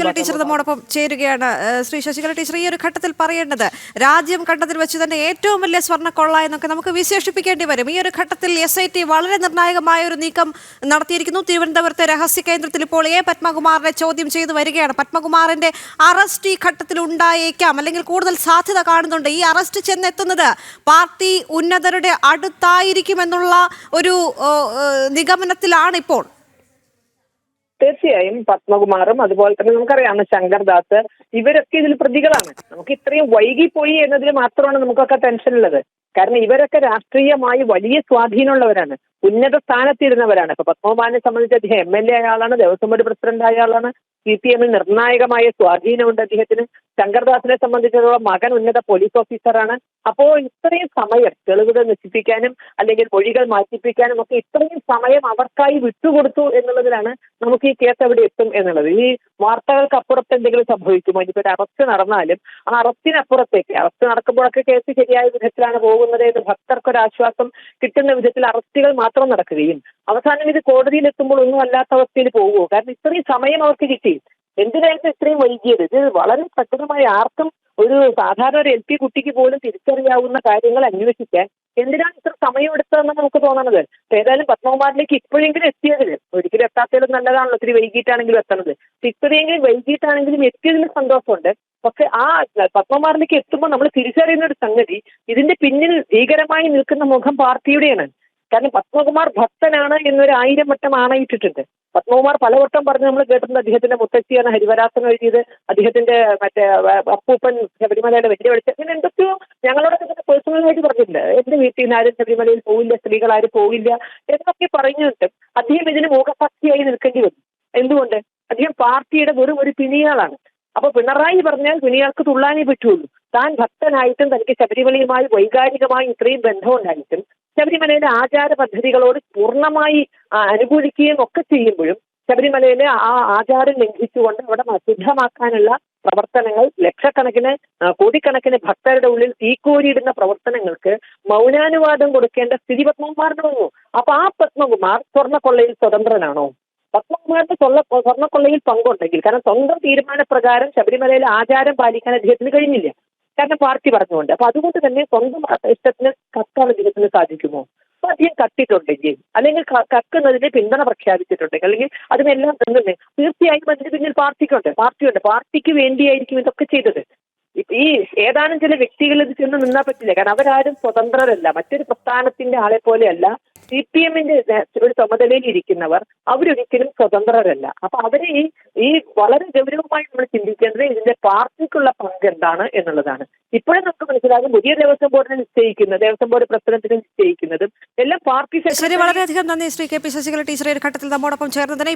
Sasikala teacher നമ്മോടൊപ്പം ചേരുകയാണ്. Shri Sasikala teacher, ഈ ഒരു ഘട്ടത്തിൽ പറയേണ്ടത് രാജ്യം കണ്ടതിൽ വെച്ച് തന്നെ ഏറ്റവും വലിയ സ്വർണ്ണക്കൊള്ള എന്നൊക്കെ നമുക്ക് വിശേഷിപ്പിക്കേണ്ടി വരും. ഈ ഒരു ഘട്ടത്തിൽ SIT വളരെ നിർണായകമായ ഒരു നീക്കം നടത്തിയിരിക്കുന്നു. തിരുവനന്തപുരത്തെ രഹസ്യ കേന്ദ്രത്തിൽ ഇപ്പോൾ പത്മകുമാറിനെ ചോദ്യം ചെയ്തു വരികയാണ്. പത്മകുമാറിന്റെ അറസ്റ്റ് ഈ ഘട്ടത്തിൽ ഉണ്ടായേക്കാം, അല്ലെങ്കിൽ കൂടുതൽ സാധ്യത കാണുന്നുണ്ട്. ഈ അറസ്റ്റ് ചെന്നെത്തുന്നത് പാർട്ടി ഉന്നതരുടെ അടുത്തായിരിക്കുമെന്നുള്ള ഒരു നിഗമനത്തിലാണ് ഇപ്പോൾ. തീർച്ചയായും പത്മകുമാറും അതുപോലെ തന്നെ നമുക്കറിയാവുന്ന ശങ്കർദാസ് ഇവരൊക്കെ ഇതിൽ പ്രതികളാണ്. നമുക്ക് ഇത്രയും വൈകിപ്പോയി എന്നതിൽ മാത്രമാണ് നമുക്കൊക്കെ ടെൻഷൻ ഉള്ളത്. കാരണം ഇവരൊക്കെ രാഷ്ട്രീയമായി വലിയ സ്വാധീനമുള്ളവരാണ്, ഉന്നത സ്ഥാനത്തിരുന്നവരാണ്. ഇപ്പൊ പത്മകുമാറിനെ സംബന്ധിച്ച് അദ്ദേഹം MLA ആയ ആളാണ്, ദേവസ്വം ബോർഡ് പ്രസിഡന്റ് ആയ ആളാണ്, CPM നിർണായകമായ സ്വാധീനമുണ്ട് അദ്ദേഹത്തിന്. ശങ്കർദാസിനെ സംബന്ധിച്ചിടത്തോളം മകൻ ഉന്നത പോലീസ് ഓഫീസറാണ്. അപ്പോ ഇത്രയും സമയം തെളിവുകൾ നശിപ്പിക്കാനും അല്ലെങ്കിൽ മൊഴികൾ മാറ്റിപ്പിക്കാനും ഒക്കെ ഇത്രയും സമയം അവർക്കായി വിട്ടുകൊടുത്തു എന്നുള്ളതിലാണ് നമുക്ക് ഈ കേസ് എവിടെ എത്തും എന്നുള്ളത്. ഈ വാർത്തകൾക്ക് അപ്പുറത്ത് എന്തെങ്കിലും സംഭവിക്കുമോ? ഇനിയിപ്പോ ഒരു അറസ്റ്റ് നടന്നാലും ആ അറസ്റ്റിനപ്പുറത്തേക്ക്, അറസ്റ്റ് നടക്കുമ്പോഴൊക്കെ കേസ് ശരിയായ വിധത്തിലാണ് പോകുന്നത് എന്ന് ഭക്തർക്കൊരാശ്വാസം കിട്ടുന്ന വിധത്തിൽ അറസ്റ്റുകൾ മാത്രം നടക്കുകയും അവസാനം ഇത് കോടതിയിൽ എത്തുമ്പോൾ ഒന്നും അല്ലാത്ത അവസ്ഥയിൽ പോകുമോ? കാരണം ഇത്രയും സമയം അവർക്ക് കിട്ടി. എന്തിനായിരുന്നു ഇത്രയും വൈകിയത്? ഇത് വളരെ കഠിനമായ, ആർക്കും ഒരു സാധാരണ ഒരു LP കുട്ടിക്ക് പോലും തിരിച്ചറിയാവുന്ന കാര്യങ്ങൾ അന്വേഷിക്കാൻ എന്തിനാണ് ഇത്ര സമയമെടുത്തതെന്ന് നമുക്ക് തോന്നണത്. ഏതായാലും പത്മകുമാറിലേക്ക് ഇപ്പോഴെങ്കിലും എത്തിയതിൽ, ഒരിക്കലും എത്താത്തതിലും നല്ലതാണല്ലോ ഒത്തിരി വൈകിട്ടാണെങ്കിലും എത്തണത്. ഇത്രയെങ്കിലും വൈകിട്ടാണെങ്കിലും എത്തിയതിന് സന്തോഷമുണ്ട്. പക്ഷെ ആ പത്മകുമാറിലേക്ക് എത്തുമ്പോൾ നമ്മൾ തിരിച്ചറിയുന്ന ഒരു സംഗതി, ഇതിന്റെ പിന്നിൽ ഭീകരമായി നിൽക്കുന്ന മുഖം പാർട്ടിയുടെയാണ്. കാരണം പത്മകുമാർ ഭക്തനാണ് എന്നൊരു 1000 വട്ടം ആണയിട്ടിട്ടുണ്ട്. പത്മകുമാർ പലവട്ടം പറഞ്ഞ് നമ്മൾ കേട്ടിട്ടുണ്ട്. അദ്ദേഹത്തിന്റെ മുത്തശ്ശിയാണ് ഹരിവരാസനം എഴുതിയത്, അദ്ദേഹത്തിന്റെ മറ്റേ അപ്പൂപ്പൻ ശബരിമലയുടെ വലിയ വെളിച്ചം, ഇങ്ങനെ എന്തൊക്കെയോ ഞങ്ങളോടൊക്കെ തന്നെ പേഴ്സണലായിട്ട് പറഞ്ഞിട്ടുണ്ട്. എന്റെ വീട്ടിൽ നിന്ന് ആരും ശബരിമലയിൽ പോവില്ല, സ്ത്രീകൾ ആരും പോവില്ല എന്നൊക്കെ പറഞ്ഞിട്ട് അദ്ദേഹം ഇതിന് മുഖസാക്ഷിയായി നിൽക്കേണ്ടി വന്നു. എന്തുകൊണ്ട്? അദ്ദേഹം പാർട്ടിയുടെ വെറും ഒരു പിണിയാളാണ്. അപ്പൊ പിണറായി പറഞ്ഞാൽ പിണിയാൾക്ക് തുള്ളാനേ പറ്റുള്ളൂ. താൻ ഭക്തനായിട്ടും തനിക്ക് ശബരിമലയുമായി വൈകാരികമായി ഇത്രയും ബന്ധമുണ്ടായിട്ടും ശബരിമലയിലെ ആചാര പദ്ധതികളോട് പൂർണ്ണമായി അനുകൂലിക്കുകയും ഒക്കെ ചെയ്യുമ്പോഴും ശബരിമലയിലെ ആ ആചാരം ലംഘിച്ചുകൊണ്ട് അവിടെ അശുദ്ധമാക്കാനുള്ള പ്രവർത്തനങ്ങൾ, ലക്ഷക്കണക്കിന് കോടിക്കണക്കിന് ഭക്തരുടെ ഉള്ളിൽ തീക്കോരിയിടുന്ന പ്രവർത്തനങ്ങൾക്ക് മൗനാനുവാദം കൊടുക്കേണ്ട സ്ഥിതി പത്മകുമാറിന് വന്നു. അപ്പൊ ആ പത്മകുമാർ സ്വർണ്ണക്കൊള്ളയിൽ സ്വതന്ത്രനാണോ? പത്മകുമാറിന്റെ സ്വർണ്ണക്കൊള്ളയിൽ പങ്കുണ്ടെങ്കിൽ, കാരണം സ്വന്തം തീരുമാനപ്രകാരം ശബരിമലയിലെ ആചാരം പാലിക്കാൻ അദ്ദേഹത്തിന് കഴിഞ്ഞില്ല, കാരണം പാർട്ടി പറഞ്ഞുകൊണ്ട്. അപ്പൊ അതുകൊണ്ട് തന്നെ സ്വന്തം ഇഷ്ടത്തിന് കക്കാൻ അദ്ദേഹത്തിന് സാധിക്കുമോ? അപ്പൊ അദ്ദേഹം കത്തിട്ടുണ്ടെങ്കിൽ, അല്ലെങ്കിൽ കക്കുന്നതിന് പിന്തുണ പ്രഖ്യാപിച്ചിട്ടുണ്ടെങ്കിൽ, അല്ലെങ്കിൽ അതിനെല്ലാം തന്നെ തീർച്ചയായും അതിന് പിന്നിൽ പാർട്ടിയുണ്ട്. പാർട്ടിക്ക് വേണ്ടിയായിരിക്കും ഇതൊക്കെ ചെയ്തത്. ഈ ഏതാനും ചില വ്യക്തികൾ ഇത് ചെന്ന് നിന്നാൽ പറ്റില്ല. കാരണം അവരാരും സ്വതന്ത്രരല്ല, മറ്റൊരു പ്രസ്ഥാനത്തിന്റെ ആളെ പോലെയല്ല. CPMന്റെ ഒരു ചുമതലയിൽ ഇരിക്കുന്നവർ അവരൊരിക്കലും സ്വതന്ത്രരല്ല. അപ്പൊ അവരെ ഈ വളരെ ഗൗരവമായി നമ്മൾ ചിന്തിക്കേണ്ടത് ഇതിന്റെ പാർട്ടിക്കുള്ള പങ്ക് എന്താണ് എന്നുള്ളതാണ്. ഇപ്പോഴും നമുക്ക് മനസ്സിലാകും, പുതിയ ദേവസ്വം ബോർഡിനെ നിശ്ചയിക്കുന്നത്, ദേവസ്വം ബോർഡ് പ്രസിഡന്റിനെ നിശ്ചയിക്കുന്നതും എല്ലാം പാർട്ടി. വളരെയധികം നന്ദി ശ്രീ KP ശശികല ടീച്ചർ, ഒരു ഘട്ടത്തിൽ നമ്മോടൊപ്പം ചേർന്നതിനെ.